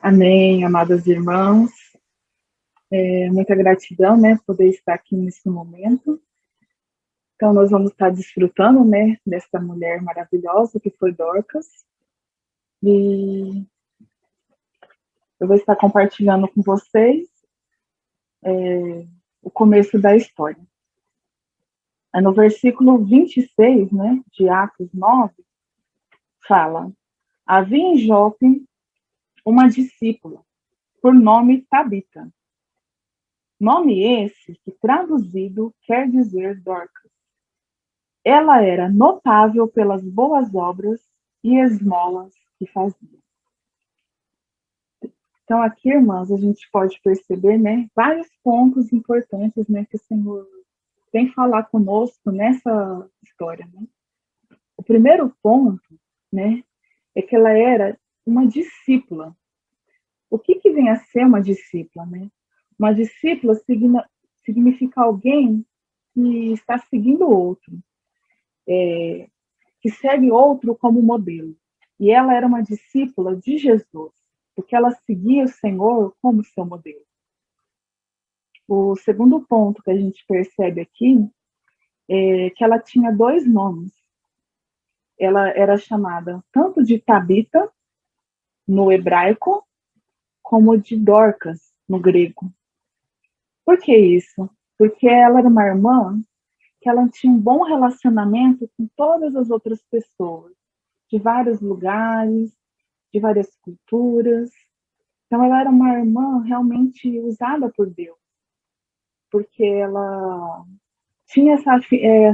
Amém, amadas irmãs. Muita gratidão, né, poder estar aqui nesse momento. Então, nós vamos estar desfrutando, né, dessa mulher maravilhosa que foi Dorcas. E eu vou estar compartilhando com vocês o começo da história. No versículo 26, né, de Atos 9, fala: havia em Jope uma discípula, por nome Tabita. Nome esse que, traduzido, quer dizer Dorcas. Ela era notável pelas boas obras e esmolas que fazia. Então, aqui, irmãs, a gente pode perceber, né, vários pontos importantes, né, que o Senhor tem falar conosco nessa história, né? O primeiro ponto, né, é que ela era uma discípula. O que vem a ser uma discípula, né? Uma discípula significa alguém que está seguindo o outro, que segue outro como modelo. E ela era uma discípula de Jesus, porque ela seguia o Senhor como seu modelo. O segundo ponto que a gente percebe aqui é que ela tinha dois nomes. Ela era chamada tanto de Tabita, no hebraico, como de Dorcas, no grego. Por que isso? Porque ela era uma irmã que ela tinha um bom relacionamento com todas as outras pessoas, de vários lugares, de várias culturas. Então, ela era uma irmã realmente usada por Deus, porque ela tinha essa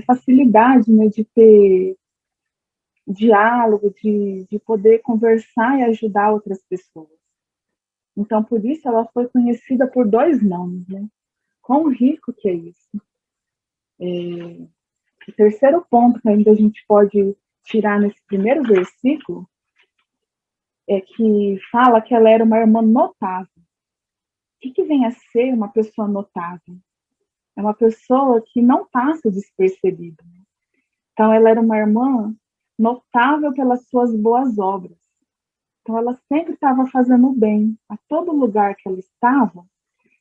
facilidade, né, de ter diálogo, de poder conversar e ajudar outras pessoas. Então, por isso, ela foi conhecida por dois nomes, né? Quão rico que é isso. O terceiro ponto que ainda a gente pode tirar nesse primeiro versículo é que fala que ela era uma irmã notável. O que vem a ser uma pessoa notável? É uma pessoa que não passa despercebida. Então, ela era uma irmã notável pelas suas boas obras. Então, ela sempre estava fazendo o bem. A todo lugar que ela estava,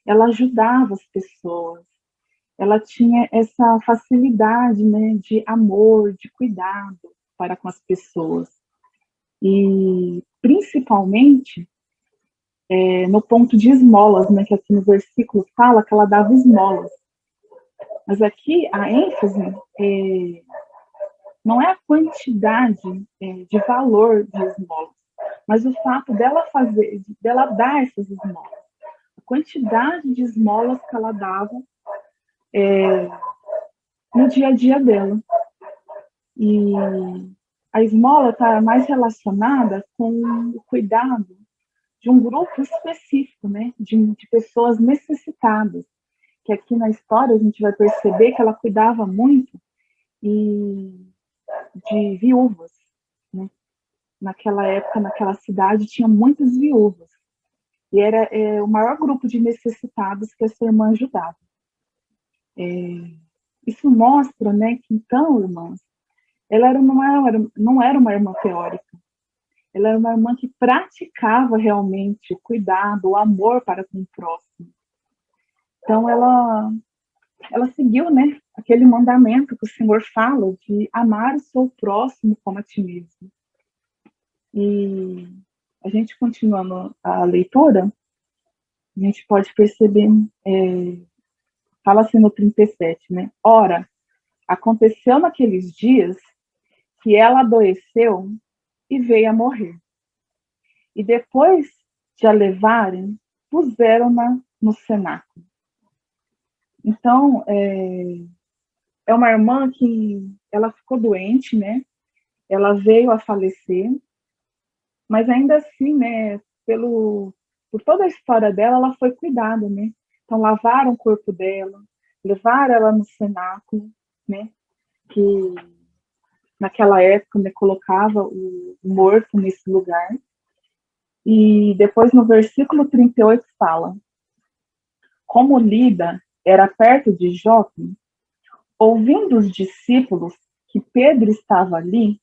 ela ajudava as pessoas. Ela tinha essa facilidade, né, de amor, de cuidado para com as pessoas. E, principalmente, no ponto de esmolas, né, que aqui no versículo fala que ela dava esmolas. Mas aqui a ênfase não é a quantidade de valor de esmolas, mas o fato dela dar essas esmolas. A quantidade de esmolas que ela dava no dia a dia dela. E a esmola está mais relacionada com o cuidado de um grupo específico, né, de pessoas necessitadas, que aqui na história a gente vai perceber que ela cuidava muito de viúvas, né? Naquela época, naquela cidade, tinha muitas viúvas. E era o maior grupo de necessitados que essa irmã ajudava. Isso mostra, né, que então, irmãs, não era uma irmã teórica. Ela era uma irmã que praticava realmente o cuidado, o amor para com o próximo. Então, ela seguiu, né, aquele mandamento que o Senhor fala de amar o seu próximo como a ti mesmo. E a gente continuando a leitura, a gente pode perceber, fala assim no 37, né? Ora, aconteceu naqueles dias que ela adoeceu e veio a morrer. E depois de a levarem, puseram-na no cenáculo. Então, é uma irmã que ela ficou doente, né? Ela veio a falecer, mas ainda assim, né, por toda a história dela, ela foi cuidada, né? Então, lavaram o corpo dela, levaram ela no cenáculo, né? Que naquela época, né, colocava o morto nesse lugar. E depois, no versículo 38, fala: como Lida era perto de Jope, ouvindo os discípulos que Pedro estava ali,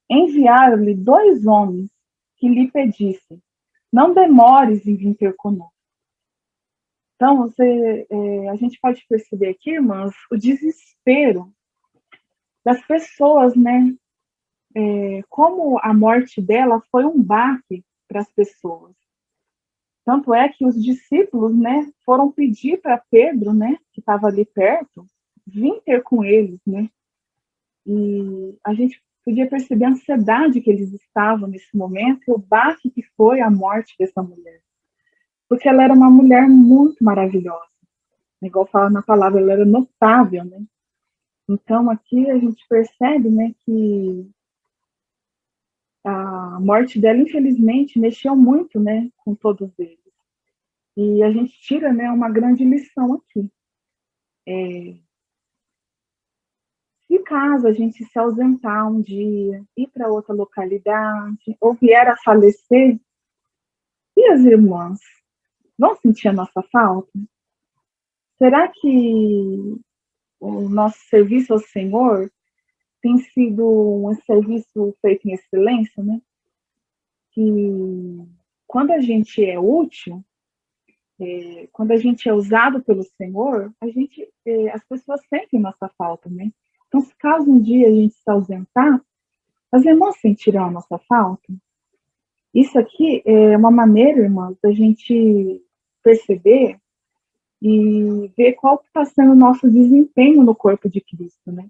enviaram-lhe dois homens que lhe pedissem: não demores em vir ter conosco. Então, a gente pode perceber aqui, irmãs, o desespero das pessoas, né? Como a morte dela foi um baque para as pessoas. Tanto é que os discípulos, né, foram pedir para Pedro, né, que estava ali perto, vir ter com eles, né? E a gente podia perceber a ansiedade que eles estavam nesse momento e o baque que foi a morte dessa mulher. Porque ela era uma mulher muito maravilhosa. Igual fala na palavra, ela era notável, né? Então, aqui a gente percebe, né, que a morte dela, infelizmente, mexeu muito, né, com todos eles. E a gente tira, né, uma grande lição aqui. Se caso a gente se ausentar um dia, ir para outra localidade, ou vier a falecer, e as irmãs vão sentir a nossa falta? Será que o nosso serviço ao Senhor tem sido um serviço feito em excelência, né? Que quando a gente é útil, quando a gente é usado pelo Senhor, as pessoas sentem nossa falta, né? Então, se caso um dia a gente se ausentar, as irmãs sentirão a nossa falta. Isso aqui é uma maneira, irmãs, da gente perceber e ver qual está sendo o nosso desempenho no corpo de Cristo, né?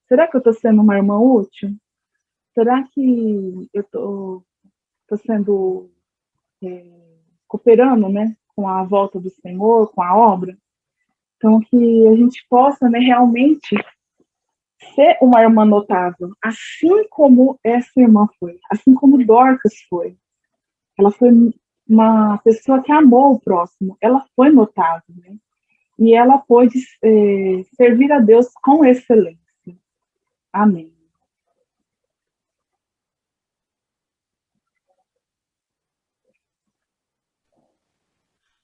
Será que eu estou sendo uma irmã útil? Será que eu estou sendo cooperando, né, com a volta do Senhor, com a obra? Então, que a gente possa, né, realmente ser uma irmã notável, assim como essa irmã foi, assim como Dorcas foi. Ela foi uma pessoa que amou o próximo, ela foi notável, né? E ela pôde servir a Deus com excelência. Amém.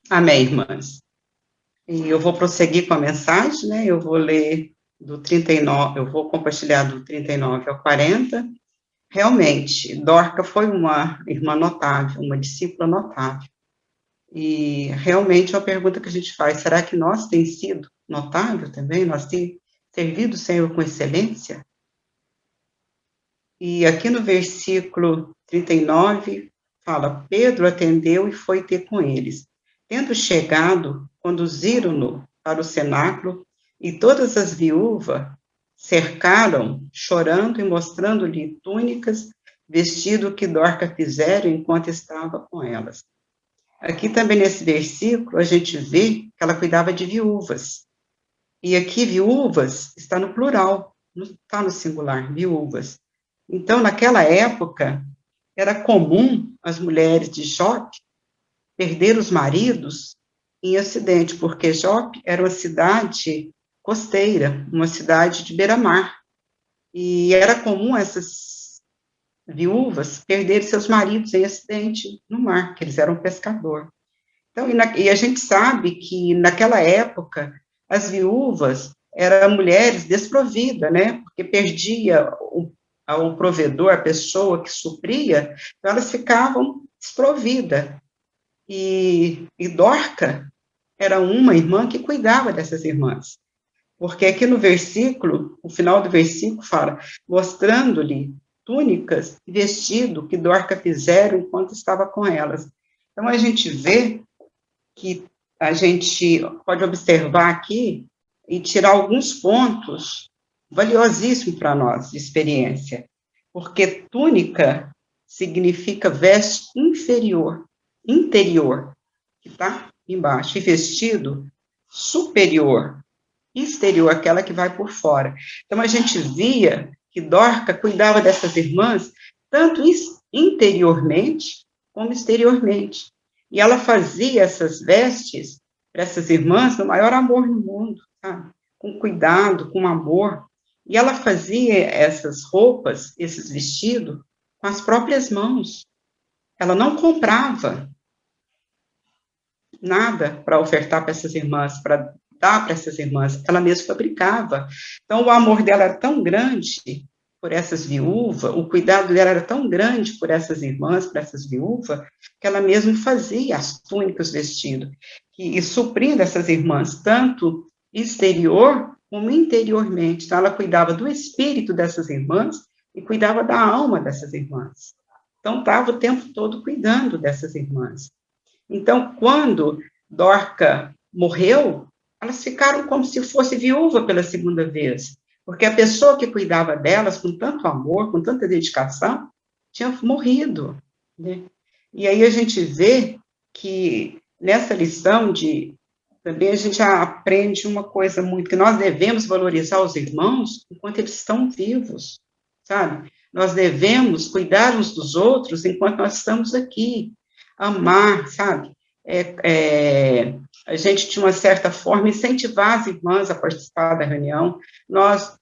Amém, irmãs. E eu vou prosseguir com a mensagem, né? Eu vou ler do 39, eu vou compartilhar do 39 ao 40. Realmente, Dorca foi uma irmã notável, uma discípula notável. E realmente é uma pergunta que a gente faz, será que nós temos sido notável também? Nós temos servido o Senhor com excelência? E aqui no versículo 39, fala, Pedro atendeu e foi ter com eles. Tendo chegado, conduziram-no para o cenáculo, e todas as viúvas cercaram, chorando e mostrando-lhe túnicas, vestido que Dorca fizera enquanto estava com elas. Aqui também nesse versículo, a gente vê que ela cuidava de viúvas. E aqui, viúvas, está no plural, não está no singular, viúvas. Então, naquela época, era comum as mulheres de Jope perder os maridos em acidente, porque Jope era uma cidade costeira, uma cidade de beira-mar. E era comum essas viúvas perderem seus maridos em acidente no mar, que eles eram pescadores. Então, e a gente sabe que naquela época as viúvas eram mulheres desprovidas, né? Porque perdia o provedor, a pessoa que supria, então elas ficavam desprovidas. E Dorca era uma irmã que cuidava dessas irmãs. Porque aqui no versículo, o final do versículo fala, mostrando-lhe túnicas e vestido que Dorca fizeram enquanto estava com elas. Então, a gente vê que a gente pode observar aqui e tirar alguns pontos valiosíssimos para nós de experiência, porque túnica significa veste inferior, interior, que está embaixo, e vestido superior, exterior, aquela que vai por fora. Então, a gente via que Dorca cuidava dessas irmãs tanto interiormente como exteriormente. E ela fazia essas vestes para essas irmãs no maior amor no mundo, sabe? Com cuidado, com amor. E ela fazia essas roupas, esses vestidos, com as próprias mãos. Ela não comprava nada para ofertar para essas irmãs, para dar para essas irmãs. Ela mesma fabricava. Então, o amor dela era tão grande por essas viúvas, o cuidado dela era tão grande por essas irmãs, por essas viúvas, que ela mesmo fazia as túnicas, os vestidos, e suprindo essas irmãs, tanto exterior como interiormente. Então, ela cuidava do espírito dessas irmãs e cuidava da alma dessas irmãs. Então, estava o tempo todo cuidando dessas irmãs. Então, quando Dorca morreu, elas ficaram como se fosse viúva pela segunda vez, porque a pessoa que cuidava delas com tanto amor, com tanta dedicação, tinha morrido, né? E aí a gente vê que nessa lição também a gente aprende uma coisa muito, que nós devemos valorizar os irmãos enquanto eles estão vivos, sabe? Nós devemos cuidar uns dos outros enquanto nós estamos aqui, amar, sabe? A gente, de uma certa forma, incentivar as irmãs a participar da reunião, nós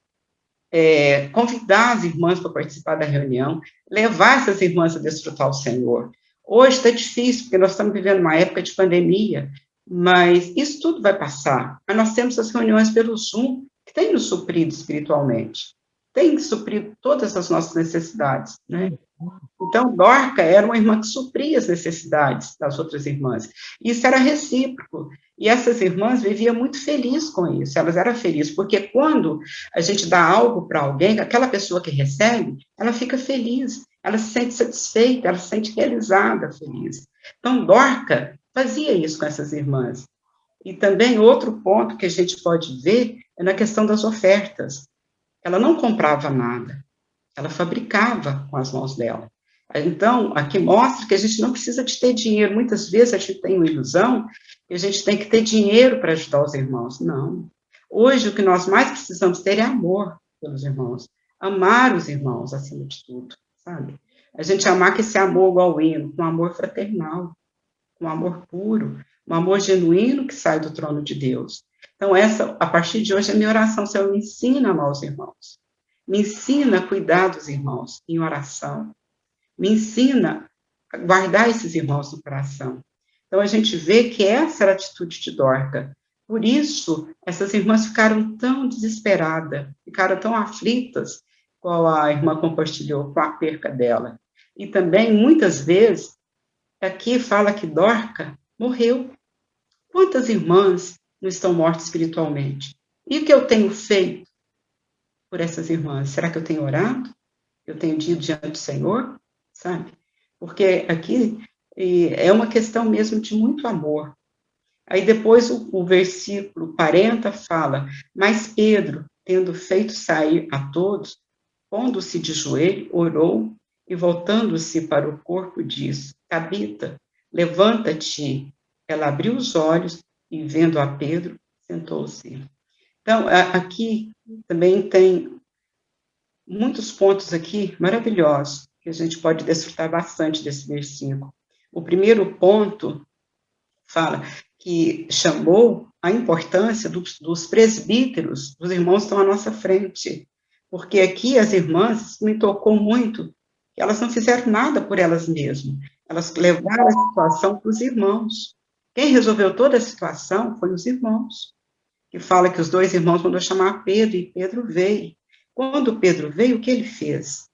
convidar as irmãs para participar da reunião, levar essas irmãs a desfrutar o Senhor. Hoje está difícil, porque nós estamos vivendo uma época de pandemia, mas isso tudo vai passar. Mas nós temos as reuniões pelo Zoom, que tem nos suprido espiritualmente, tem suprido todas as nossas necessidades, né? Então, Dorca era uma irmã que supria as necessidades das outras irmãs. Isso era recíproco. E essas irmãs viviam muito felizes com isso. Elas eram felizes, porque quando a gente dá algo para alguém, aquela pessoa que recebe, ela fica feliz, ela se sente satisfeita, ela se sente realizada, feliz. Então, Dorca fazia isso com essas irmãs. E também outro ponto que a gente pode ver é na questão das ofertas. Ela não comprava nada, ela fabricava com as mãos dela. Então, aqui mostra que a gente não precisa de ter dinheiro. Muitas vezes a gente tem uma ilusão que a gente tem que ter dinheiro para ajudar os irmãos. Não. Hoje, o que nós mais precisamos ter é amor pelos irmãos. Amar os irmãos, acima de tudo, sabe? A gente amar com esse amor igual hino, com amor fraternal, com amor puro, um amor genuíno que sai do trono de Deus. Então, a partir de hoje, a minha oração, Senhor, me ensina a amar os irmãos. Me ensina a cuidar dos irmãos em oração. Me ensina a guardar esses irmãos no coração. Então, a gente vê que essa era a atitude de Dorca. Por isso, essas irmãs ficaram tão desesperadas, ficaram tão aflitas, qual a irmã compartilhou com a perca dela. E também, muitas vezes, aqui fala que Dorca morreu. Quantas irmãs não estão mortas espiritualmente? E o que eu tenho feito por essas irmãs? Será que eu tenho orado? Eu tenho dito diante do Senhor? Sabe? Porque aqui é uma questão mesmo de muito amor. Aí depois o versículo 40 fala, mas Pedro, tendo feito sair a todos, pondo-se de joelho, orou e voltando-se para o corpo disse, Tabita, levanta-te. Ela abriu os olhos e vendo a Pedro, sentou-se. Então, aqui também tem muitos pontos aqui maravilhosos, que a gente pode desfrutar bastante desse versículo. O primeiro ponto fala que chamou a importância dos presbíteros, dos irmãos que estão à nossa frente, porque aqui as irmãs me tocou muito, que elas não fizeram nada por elas mesmas, elas levaram a situação para os irmãos. Quem resolveu toda a situação foi os irmãos, que fala que os dois irmãos mandou chamar Pedro, e Pedro veio. Quando Pedro veio, o que ele fez?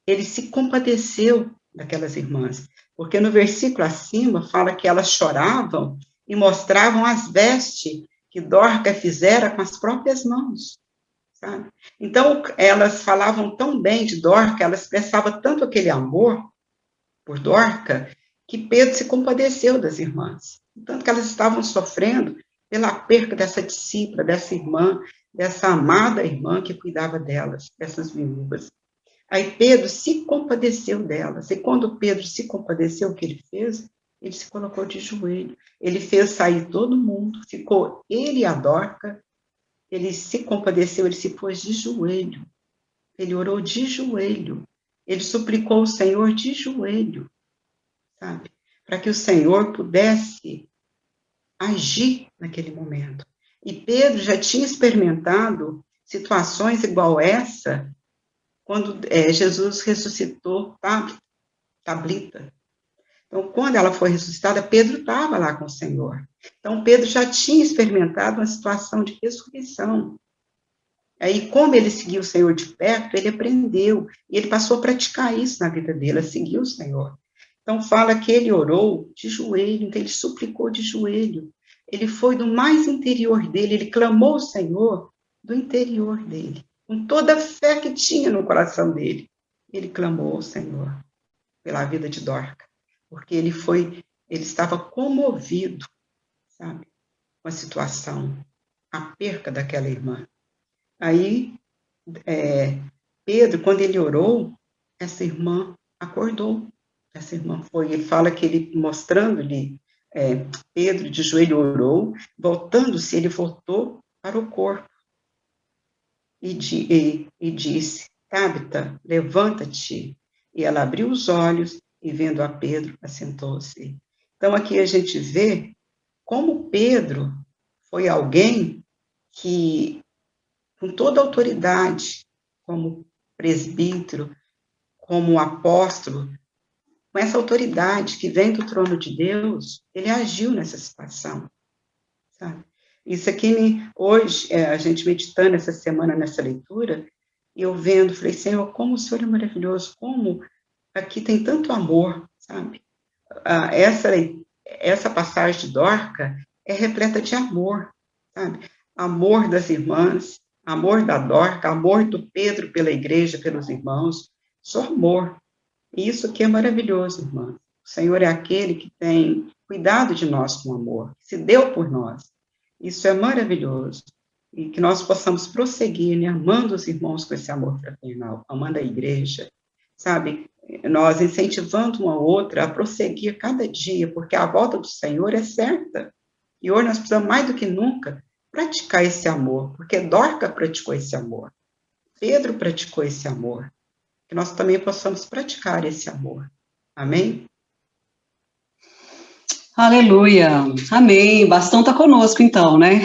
Ele se compadeceu daquelas irmãs, porque no versículo acima fala que elas choravam e mostravam as vestes que Dorca fizera com as próprias mãos, sabe? Então, elas falavam tão bem de Dorca, elas expressavam tanto aquele amor por Dorca, que Pedro se compadeceu das irmãs, tanto que elas estavam sofrendo pela perca dessa discípula, dessa irmã, dessa amada irmã que cuidava delas, dessas viúvas. Aí Pedro se compadeceu delas, e quando Pedro se compadeceu, o que ele fez? Ele se colocou de joelho, ele fez sair todo mundo, ficou ele e a Dorca, ele se compadeceu, ele se pôs de joelho, ele orou de joelho, ele suplicou o Senhor de joelho, sabe? Para que o Senhor pudesse agir naquele momento. E Pedro já tinha experimentado situações igual essa, quando Jesus ressuscitou Tabita. Então, quando ela foi ressuscitada, Pedro estava lá com o Senhor. Então, Pedro já tinha experimentado uma situação de ressurreição. Aí, como ele seguiu o Senhor de perto, ele aprendeu, e ele passou a praticar isso na vida dele, a seguir o Senhor. Então, fala que ele orou de joelho, então ele suplicou de joelho. Ele foi do mais interior dele, ele clamou ao Senhor do interior dele, com toda a fé que tinha no coração dele. Ele clamou ao Senhor pela vida de Dorca, porque ele estava comovido, sabe, com a situação, a perca daquela irmã. Aí, Pedro, quando ele orou, essa irmã acordou. Essa irmã foi, ele fala que ele, mostrando-lhe, Pedro de joelho orou, voltando-se, ele voltou para o corpo e disse, Tabita, levanta-te. E ela abriu os olhos e, vendo a Pedro, assentou-se. Então, aqui a gente vê como Pedro foi alguém que, com toda a autoridade, como presbítero, como apóstolo, com essa autoridade que vem do trono de Deus, ele agiu nessa situação, sabe? Isso aqui, hoje, a gente meditando essa semana nessa leitura, e eu vendo, falei, Senhor, como o Senhor é maravilhoso, como aqui tem tanto amor, sabe? Essa passagem de Dorca é repleta de amor, sabe? Amor das irmãs, amor da Dorca, amor do Pedro pela igreja, pelos irmãos, só amor. E isso aqui é maravilhoso, irmã. O Senhor é aquele que tem cuidado de nós com amor, que se deu por nós. Isso é maravilhoso. E que nós possamos prosseguir, né, amando os irmãos com esse amor fraternal, amando a igreja, sabe? Nós incentivando uma outra a prosseguir cada dia, porque a volta do Senhor é certa. E hoje nós precisamos, mais do que nunca, praticar esse amor, porque Dorca praticou esse amor, Pedro praticou esse amor, que nós também possamos praticar esse amor. Amém? Aleluia, amém, bastão está conosco então, né?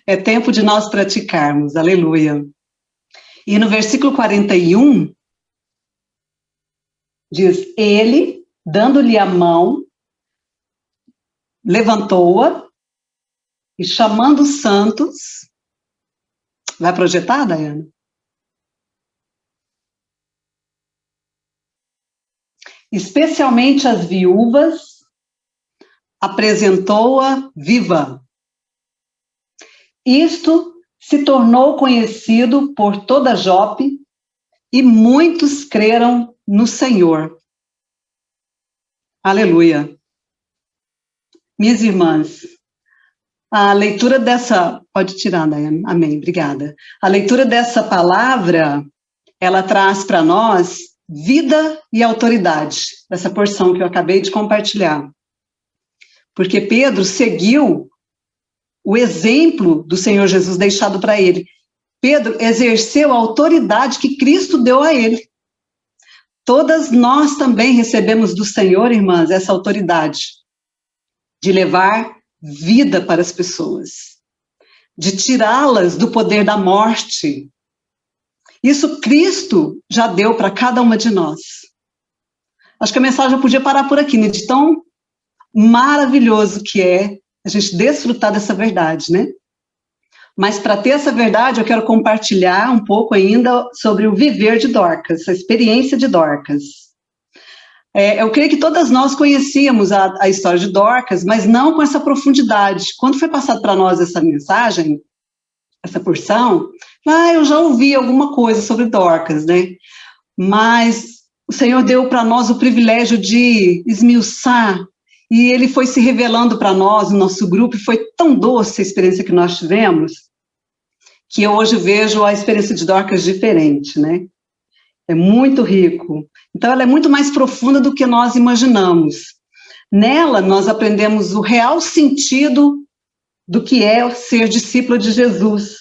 É tempo de nós praticarmos, aleluia. E no versículo 41, diz, ele, dando-lhe a mão, levantou-a e chamando os santos, vai projetar, Daiane? Especialmente as viúvas, apresentou-a viva. Isto se tornou conhecido por toda Jope e muitos creram no Senhor. Aleluia. Minhas irmãs, a leitura dessa... Pode tirar, Daiane. Amém, obrigada. A leitura dessa palavra, ela traz para nós vida e autoridade, essa porção que eu acabei de compartilhar. Porque Pedro seguiu o exemplo do Senhor Jesus deixado para ele. Pedro exerceu a autoridade que Cristo deu a ele. Todas nós também recebemos do Senhor, irmãs, essa autoridade de levar vida para as pessoas, de tirá-las do poder da morte. Isso Cristo já deu para cada uma de nós. Acho que a mensagem eu podia parar por aqui, né? De tão maravilhoso que é a gente desfrutar dessa verdade, né? Mas para ter essa verdade, eu quero compartilhar um pouco ainda sobre o viver de Dorcas, essa experiência de Dorcas. Eu creio que todas nós conhecíamos a história de Dorcas, mas não com essa profundidade. Quando foi passado para nós essa mensagem, essa porção, eu já ouvi alguma coisa sobre Dorcas, né? Mas o Senhor deu para nós o privilégio de esmiuçar, e Ele foi se revelando para nós, no nosso grupo, e foi tão doce a experiência que nós tivemos, que eu hoje vejo a experiência de Dorcas diferente, né? É muito rico. Então, ela é muito mais profunda do que nós imaginamos. Nela, nós aprendemos o real sentido do que é ser discípulo de Jesus.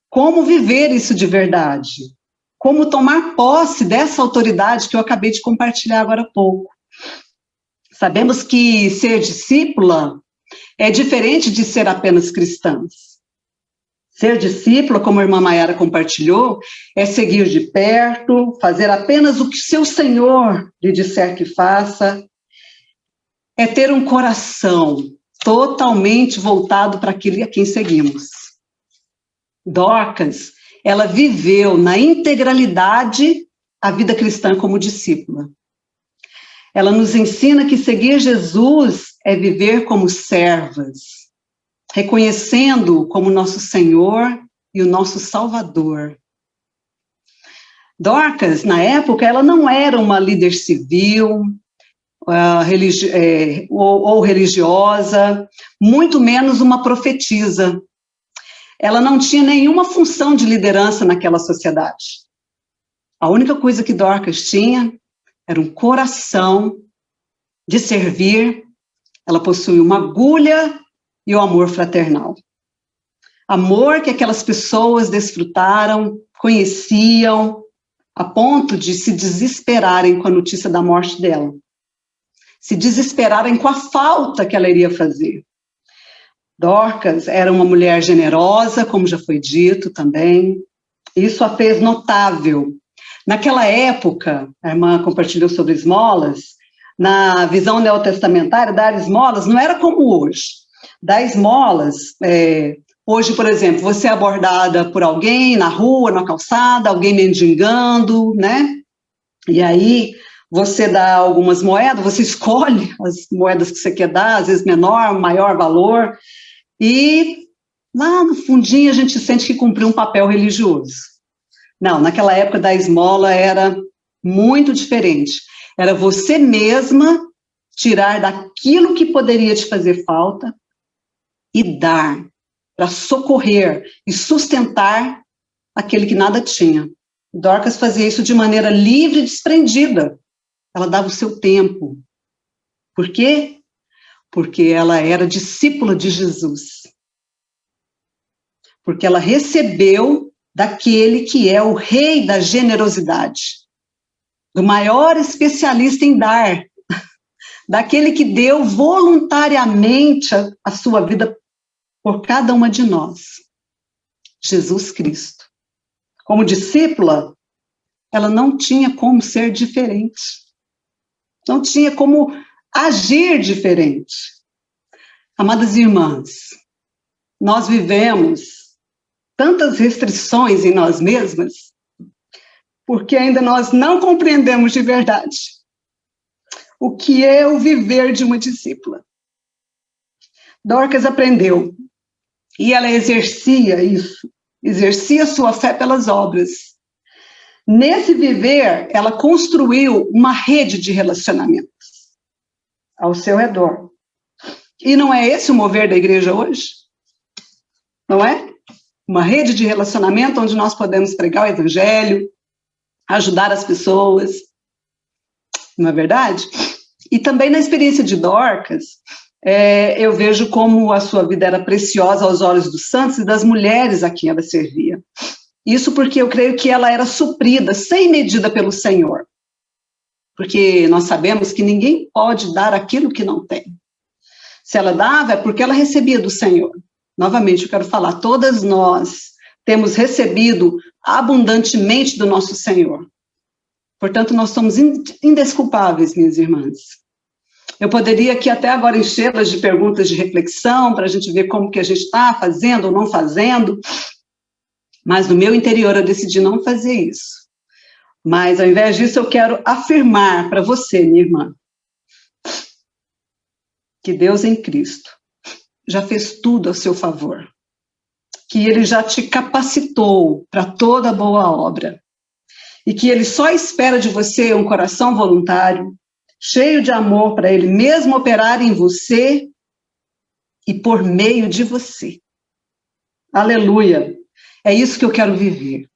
Como viver isso de verdade. Como tomar posse dessa autoridade que eu acabei de compartilhar agora há pouco. Sabemos que ser discípula é diferente de ser apenas cristãs. Ser discípula, como a irmã Maiara compartilhou, é seguir de perto, fazer apenas o que seu Senhor lhe disser que faça. É ter um coração totalmente voltado para aquele a quem seguimos. Dorcas, ela viveu na integralidade a vida cristã como discípula. Ela nos ensina que seguir Jesus é viver como servas, reconhecendo-o como nosso Senhor e o nosso Salvador. Dorcas, na época, ela não era uma líder civil ou religiosa, muito menos uma profetisa. Ela não tinha nenhuma função de liderança naquela sociedade. A única coisa que Dorcas tinha era um coração de servir. Ela possuía uma agulha e o amor fraternal. Amor que aquelas pessoas desfrutaram, conheciam, a ponto de se desesperarem com a notícia da morte dela. Se desesperarem com a falta que ela iria fazer. Dorcas era uma mulher generosa, como já foi dito também. Isso a fez notável. Naquela época, a irmã compartilhou sobre esmolas, na visão neotestamentária, dar esmolas não era como hoje. Dar esmolas, hoje, por exemplo, você é abordada por alguém na rua, na calçada, alguém mendigando, né? E aí você dá algumas moedas, você escolhe as moedas que você quer dar, às vezes menor, maior valor, e lá no fundinho a gente sente que cumpriu um papel religioso. Não, naquela época da esmola era muito diferente. Era você mesma tirar daquilo que poderia te fazer falta e dar para socorrer e sustentar aquele que nada tinha. Dorcas fazia isso de maneira livre e desprendida. Ela dava o seu tempo. Por quê? Porque ela era discípula de Jesus. Porque ela recebeu daquele que é o rei da generosidade, do maior especialista em dar, daquele que deu voluntariamente a sua vida por cada uma de nós, Jesus Cristo. Como discípula, ela não tinha como ser diferente, não tinha como agir diferente. Amadas irmãs, nós vivemos tantas restrições em nós mesmas, porque ainda nós não compreendemos de verdade o que é o viver de uma discípula. Dorcas aprendeu, e ela exercia isso, exercia sua fé pelas obras. Nesse viver, ela construiu uma rede de relacionamentos ao seu redor. E não é esse o mover da igreja hoje? Não é? Uma rede de relacionamento onde nós podemos pregar o evangelho, ajudar as pessoas, não é verdade? E também na experiência de Dorcas, eu vejo como a sua vida era preciosa aos olhos dos santos e das mulheres a quem ela servia. Isso porque eu creio que ela era suprida, sem medida pelo Senhor. Porque nós sabemos que ninguém pode dar aquilo que não tem. Se ela dava, é porque ela recebia do Senhor. Novamente, eu quero falar, todas nós temos recebido abundantemente do nosso Senhor. Portanto, nós somos indesculpáveis, minhas irmãs. Eu poderia aqui até agora enchê-las de perguntas de reflexão, para a gente ver como que a gente está fazendo ou não fazendo, mas no meu interior eu decidi não fazer isso. Mas, ao invés disso, eu quero afirmar para você, minha irmã, que Deus em Cristo já fez tudo a seu favor, que Ele já te capacitou para toda boa obra, e que Ele só espera de você um coração voluntário, cheio de amor para Ele mesmo operar em você e por meio de você. Aleluia! É isso que eu quero viver.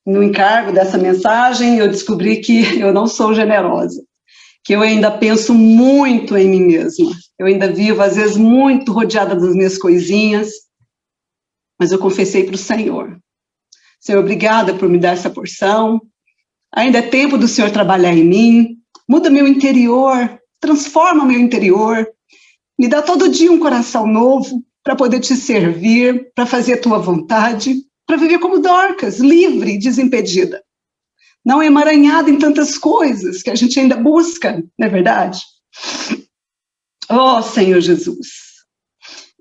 No encargo dessa mensagem, eu descobri que eu não sou generosa, que eu ainda penso muito em mim mesma. Eu ainda vivo, às vezes, muito rodeada das minhas coisinhas, mas eu confessei para o Senhor. Senhor, obrigada por me dar essa porção. Ainda é tempo do Senhor trabalhar em mim. Muda meu interior, transforma meu interior. Me dá todo dia um coração novo para poder te servir, para fazer a tua vontade, para viver como Dorcas, livre, desimpedida. Não emaranhada em tantas coisas que a gente ainda busca, não é verdade? Oh, Senhor Jesus,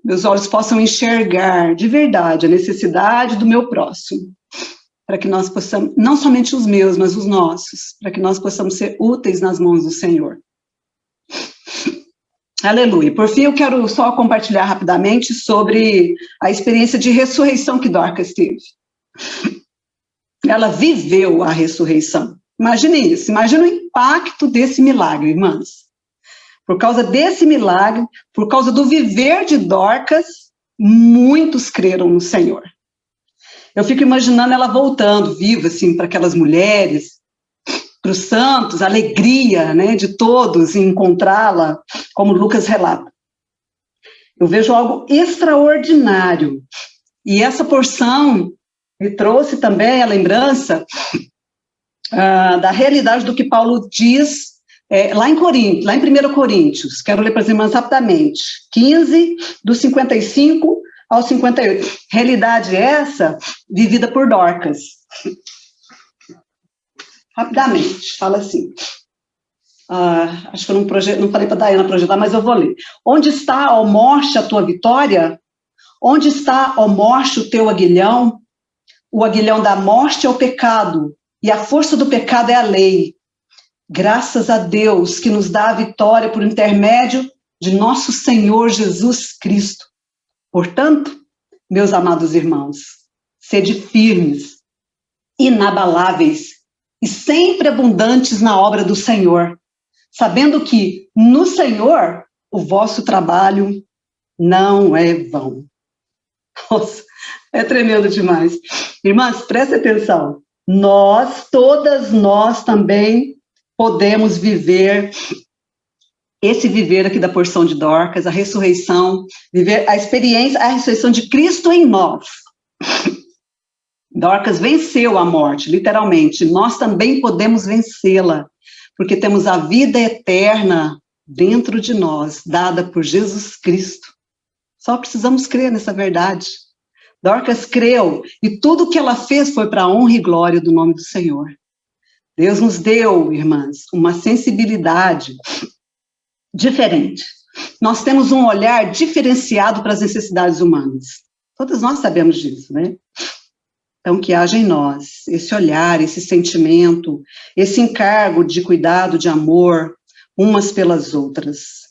meus olhos possam enxergar de verdade a necessidade do meu próximo, para que nós possamos, não somente os meus, mas os nossos, para que nós possamos ser úteis nas mãos do Senhor. Aleluia. Por fim, eu quero só compartilhar rapidamente sobre a experiência de ressurreição que Dorcas teve. Ela viveu a ressurreição. Imagine isso, imagine o impacto desse milagre, irmãs. Por causa desse milagre, por causa do viver de Dorcas, muitos creram no Senhor. Eu fico imaginando ela voltando, viva, assim, para aquelas mulheres, para os santos, a alegria, né, de todos em encontrá-la, como Lucas relata. Eu vejo algo extraordinário. E essa porção me trouxe também a lembrança da realidade do que Paulo diz lá em 1 Coríntios. Quero ler para as irmãs rapidamente. 15, do 55 ao 58. Realidade essa vivida por Dorcas. Rapidamente, fala assim. Acho que eu não falei para a Daiana projetar, mas eu vou ler. Onde está, ó morte, a tua vitória? Onde está, ó morte, o teu aguilhão? O aguilhão da morte é o pecado, e a força do pecado é a lei. Graças a Deus que nos dá a vitória por intermédio de nosso Senhor Jesus Cristo. Portanto, meus amados irmãos, sede firmes, inabaláveis e sempre abundantes na obra do Senhor, sabendo que no Senhor o vosso trabalho não é vão. Nossa, é tremendo demais. Irmãs, prestem atenção. Todas nós também podemos viver esse viver aqui da porção de Dorcas, a ressurreição, viver a experiência, a ressurreição de Cristo em nós. Dorcas venceu a morte, literalmente. Nós também podemos vencê-la, porque temos a vida eterna dentro de nós, dada por Jesus Cristo. Só precisamos crer nessa verdade. Dorcas creu, e tudo que ela fez foi para a honra e glória do nome do Senhor. Deus nos deu, irmãs, uma sensibilidade diferente. Nós temos um olhar diferenciado para as necessidades humanas. Todos nós sabemos disso, né? Então, que haja em nós esse olhar, esse sentimento, esse encargo de cuidado, de amor, umas pelas outras.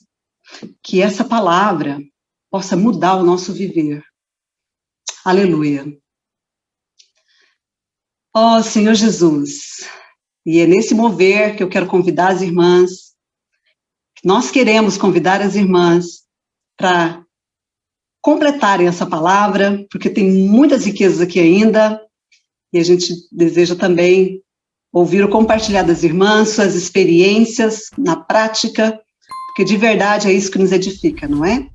Que essa palavra possa mudar o nosso viver. Aleluia. Ó Senhor Jesus, e é nesse mover que eu quero convidar as irmãs, nós queremos convidar as irmãs para completarem essa palavra, porque tem muitas riquezas aqui ainda, e a gente deseja também ouvir o compartilhar das irmãs, suas experiências na prática, porque de verdade é isso que nos edifica, não é?